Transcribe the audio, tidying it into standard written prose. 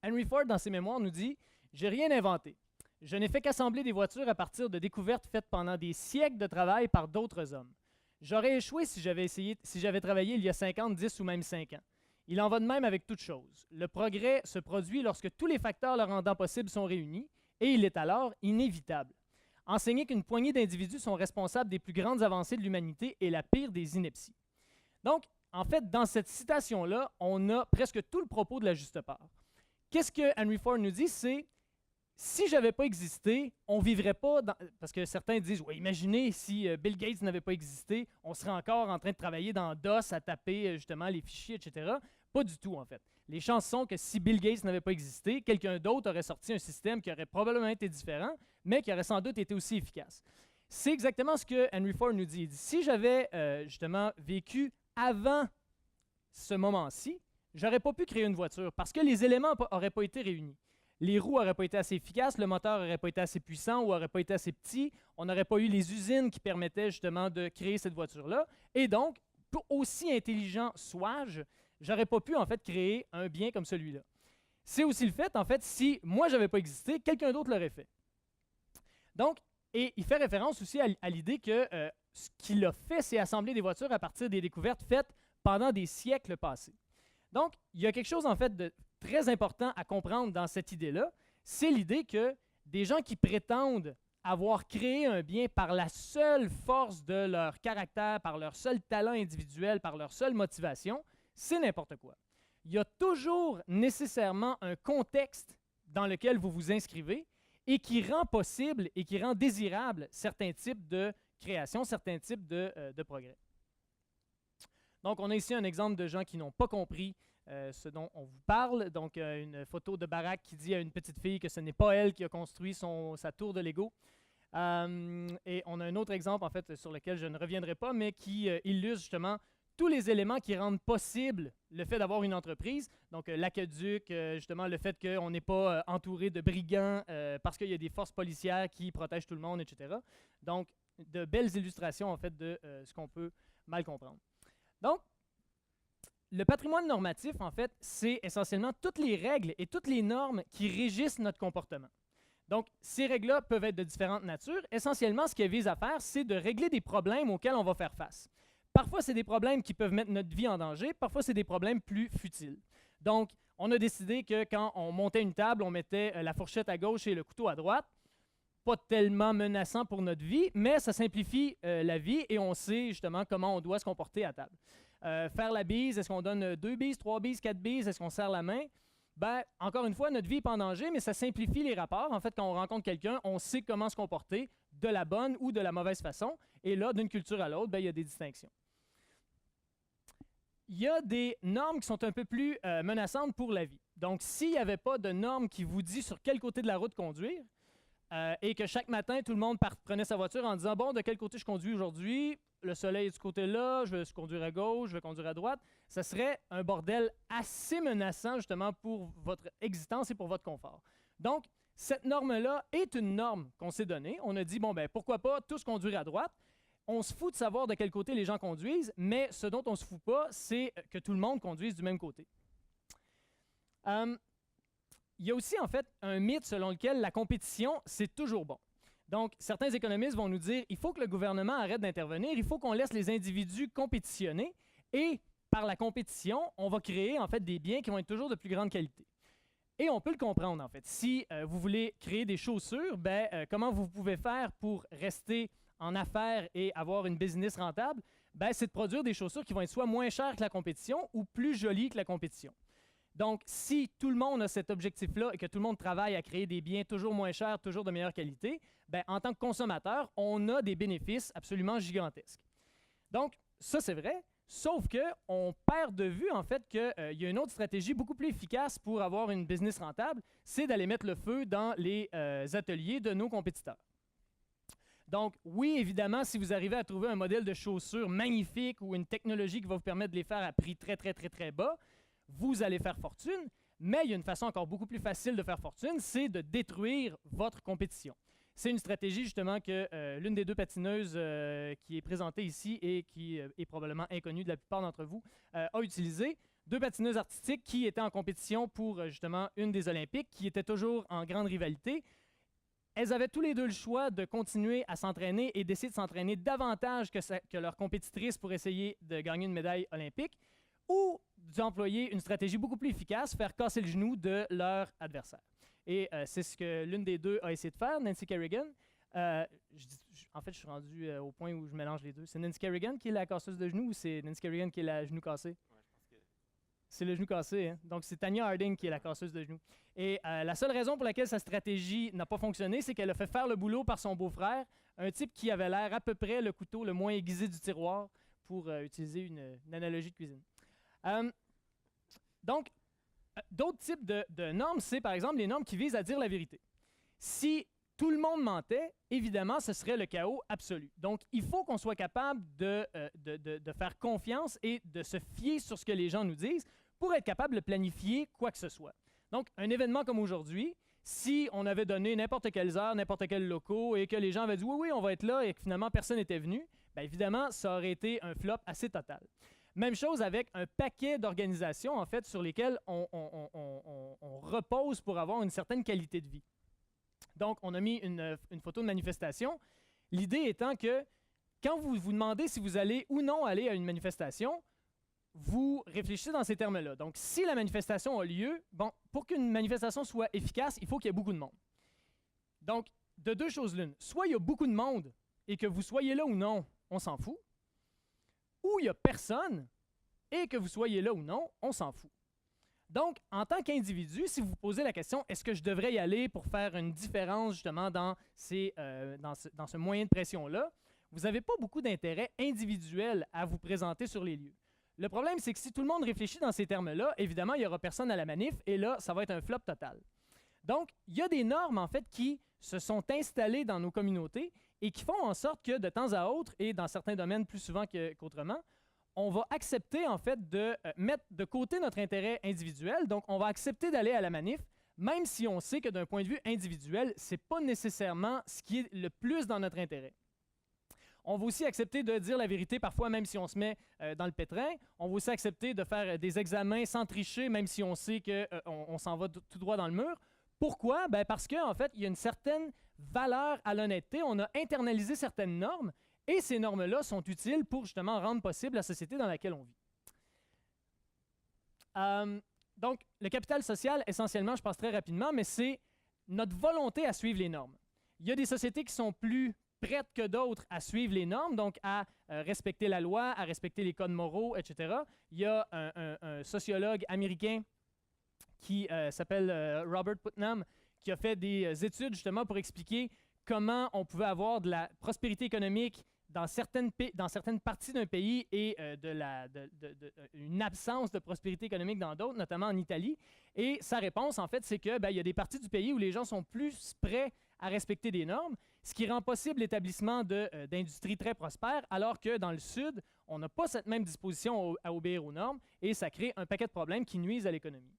Henry Ford, dans ses mémoires, nous dit « J'ai rien inventé. Je n'ai fait qu'assembler des voitures à partir de découvertes faites pendant des siècles de travail par d'autres hommes. J'aurais échoué si j'avais travaillé il y a 50, 10 ou même 5 ans. Il en va de même avec toute chose. Le progrès se produit lorsque tous les facteurs le rendant possible sont réunis, et il est alors inévitable. Enseigner qu'une poignée d'individus sont responsables des plus grandes avancées de l'humanité est la pire des inepties. » Donc, en fait, dans cette citation-là, on a presque tout le propos de la juste part. Qu'est-ce que Henry Ford nous dit? C'est si je n'avais pas existé, on ne vivrait pas dans... Parce que certains disent, ouais, imaginez si Bill Gates n'avait pas existé, on serait encore en train de travailler dans DOS à taper justement les fichiers, etc. Pas du tout, en fait. Les chances sont que si Bill Gates n'avait pas existé, quelqu'un d'autre aurait sorti un système qui aurait probablement été différent, mais qui aurait sans doute été aussi efficace. C'est exactement ce que Henry Ford nous dit. Il dit si j'avais justement vécu avant ce moment-ci, j'aurais pas pu créer une voiture parce que les éléments n'auraient pas été réunis. Les roues n'auraient pas été assez efficaces, le moteur n'aurait pas été assez puissant ou n'aurait pas été assez petit, on n'aurait pas eu les usines qui permettaient justement de créer cette voiture-là. Et donc, aussi intelligent sois-je, j'aurais pas pu en fait créer un bien comme celui-là. C'est aussi le fait, en fait, si moi je n'avais pas existé, quelqu'un d'autre l'aurait fait. Donc, et il fait référence aussi à l'idée que ce qu'il a fait, c'est assembler des voitures à partir des découvertes faites pendant des siècles passés. Donc, il y a quelque chose en fait de très important à comprendre dans cette idée-là, c'est l'idée que des gens qui prétendent avoir créé un bien par la seule force de leur caractère, par leur seul talent individuel, par leur seule motivation, c'est n'importe quoi. Il y a toujours nécessairement un contexte dans lequel vous vous inscrivez et qui rend possible et qui rend désirable certains types de création, certains types de progrès. Donc, on a ici un exemple de gens qui n'ont pas compris ce dont on vous parle. Donc, une photo de Barack qui dit à une petite fille que ce n'est pas elle qui a construit sa tour de Lego. Et on a un autre exemple, en fait, sur lequel je ne reviendrai pas, mais qui illustre justement tous les éléments qui rendent possible le fait d'avoir une entreprise. Donc, l'aqueduc, justement, le fait qu'on n'est pas entouré de brigands parce qu'il y a des forces policières qui protègent tout le monde, etc. Donc, de belles illustrations, en fait, de ce qu'on peut mal comprendre. Donc, le patrimoine normatif, en fait, c'est essentiellement toutes les règles et toutes les normes qui régissent notre comportement. Donc, ces règles-là peuvent être de différentes natures. Essentiellement, ce qu'elles visent à faire, c'est de régler des problèmes auxquels on va faire face. Parfois, c'est des problèmes qui peuvent mettre notre vie en danger. Parfois, c'est des problèmes plus futiles. Donc, on a décidé que quand on montait une table, on mettait la fourchette à gauche et le couteau à droite. Pas tellement menaçant pour notre vie, mais ça simplifie la vie et on sait justement comment on doit se comporter à table. Faire la bise, est-ce qu'on donne 2 bises, 3 bises, 4 bises, est-ce qu'on serre la main? Ben, encore une fois, notre vie n'est pas en danger, mais ça simplifie les rapports. En fait, quand on rencontre quelqu'un, on sait comment se comporter de la bonne ou de la mauvaise façon. Et là, d'une culture à l'autre, ben, il y a des distinctions. Il y a des normes qui sont un peu plus menaçantes pour la vie. Donc, s'il n'y avait pas de normes qui vous disent sur quel côté de la route conduire, et que chaque matin, tout le monde prenait sa voiture en disant « Bon, de quel côté je conduis aujourd'hui? Le soleil est du côté-là, je vais conduire à gauche, je vais conduire à droite. » Ça serait un bordel assez menaçant justement pour votre existence et pour votre confort. Donc, cette norme-là est une norme qu'on s'est donnée. On a dit « Bon, ben pourquoi pas tous conduire à droite? » On se fout de savoir de quel côté les gens conduisent, mais ce dont on ne se fout pas, c'est que tout le monde conduise du même côté. Il y a aussi, en fait, un mythe selon lequel la compétition, c'est toujours bon. Donc, certains économistes vont nous dire il faut que le gouvernement arrête d'intervenir, il faut qu'on laisse les individus compétitionner et par la compétition, on va créer, en fait, des biens qui vont être toujours de plus grande qualité. Et on peut le comprendre, en fait. Si vous voulez créer des chaussures, comment vous pouvez faire pour rester en affaires et avoir une business rentable? C'est de produire des chaussures qui vont être soit moins chères que la compétition ou plus jolies que la compétition. Donc, si tout le monde a cet objectif-là et que tout le monde travaille à créer des biens toujours moins chers, toujours de meilleure qualité, en tant que consommateur, on a des bénéfices absolument gigantesques. Donc, ça, c'est vrai, sauf qu'on perd de vue, en fait, qu'il y a une autre stratégie beaucoup plus efficace pour avoir une business rentable, c'est d'aller mettre le feu dans les ateliers de nos compétiteurs. Donc, oui, évidemment, si vous arrivez à trouver un modèle de chaussures magnifique ou une technologie qui va vous permettre de les faire à prix très, très, très, très bas, vous allez faire fortune, mais il y a une façon encore beaucoup plus facile de faire fortune, c'est de détruire votre compétition. C'est une stratégie justement que l'une des deux patineuses qui est présentée ici et qui est probablement inconnue de la plupart d'entre vous a utilisée. deux patineuses artistiques qui étaient en compétition pour justement une des Olympiques, qui étaient toujours en grande rivalité. Elles avaient tous les deux le choix de continuer à s'entraîner et d'essayer de s'entraîner davantage que leurs compétitrices pour essayer de gagner une médaille olympique, ou d'employer une stratégie beaucoup plus efficace, faire casser le genou de leur adversaire. Et c'est ce que l'une des deux a essayé de faire, Nancy Kerrigan. En fait, je suis rendu au point où je mélange les deux. C'est Nancy Kerrigan qui est la casseuse de genou ou c'est Nancy Kerrigan qui est la genou cassé? Ouais, je pense que... C'est le genou cassé. Hein? Donc, c'est Tanya Harding qui est la casseuse de genou. Et la seule raison pour laquelle sa stratégie n'a pas fonctionné, c'est qu'elle a fait faire le boulot par son beau-frère, un type qui avait l'air à peu près le couteau le moins aiguisé du tiroir, pour utiliser une analogie de cuisine. Donc, d'autres types de normes, c'est par exemple les normes qui visent à dire la vérité. Si tout le monde mentait, évidemment, ce serait le chaos absolu. Donc, il faut qu'on soit capable de faire confiance et de se fier sur ce que les gens nous disent pour être capable de planifier quoi que ce soit. Donc, un événement comme aujourd'hui, si on avait donné n'importe quelles heures, n'importe quel locaux et que les gens avaient dit « oui, oui, on va être là » et que finalement personne n'était venu, bien évidemment, ça aurait été un flop assez total. Même chose avec un paquet d'organisations, en fait, sur lesquelles on repose pour avoir une certaine qualité de vie. Donc, on a mis une photo de manifestation. L'idée étant que quand vous vous demandez si vous allez ou non aller à une manifestation, vous réfléchissez dans ces termes-là. Donc, si la manifestation a lieu, bon, pour qu'une manifestation soit efficace, il faut qu'il y ait beaucoup de monde. Donc, de deux choses l'une. Soit il y a beaucoup de monde et que vous soyez là ou non, on s'en fout. Ou il n'y a personne et que vous soyez là ou non, on s'en fout. Donc, en tant qu'individu, si vous vous posez la question, est-ce que je devrais y aller pour faire une différence justement dans ce moyen de pression-là, vous n'avez pas beaucoup d'intérêt individuel à vous présenter sur les lieux. Le problème, c'est que si tout le monde réfléchit dans ces termes-là, évidemment, il n'y aura personne à la manif et là, ça va être un flop total. Donc, il y a des normes, en fait, qui se sont installées dans nos communautés et qui font en sorte que, de temps à autre, et dans certains domaines plus souvent qu'autrement, on va accepter, en fait, de mettre de côté notre intérêt individuel. Donc, on va accepter d'aller à la manif, même si on sait que d'un point de vue individuel, ce n'est pas nécessairement ce qui est le plus dans notre intérêt. On va aussi accepter de dire la vérité, parfois même si on se met dans le pétrin. On va aussi accepter de faire des examens sans tricher, même si on sait qu'on s'en va tout droit dans le mur. Pourquoi? Bien parce qu'en fait, il y a une certaine valeur à l'honnêteté. On a internalisé certaines normes et ces normes-là sont utiles pour justement rendre possible la société dans laquelle on vit. Donc, le capital social, essentiellement, je passe très rapidement, mais c'est notre volonté à suivre les normes. Il y a des sociétés qui sont plus prêtes que d'autres à suivre les normes, donc à respecter la loi, à respecter les codes moraux, etc. Il y a un sociologue américain qui s'appelle Robert Putnam, qui a fait des études justement pour expliquer comment on pouvait avoir de la prospérité économique dans certaines parties d'un pays et une absence de prospérité économique dans d'autres, notamment en Italie. Et sa réponse, en fait, c'est qu'il y a des parties du pays où les gens sont plus prêts à respecter des normes, ce qui rend possible l'établissement d'industries très prospères, alors que dans le Sud, on n'a pas cette même disposition à obéir aux normes et ça crée un paquet de problèmes qui nuisent à l'économie.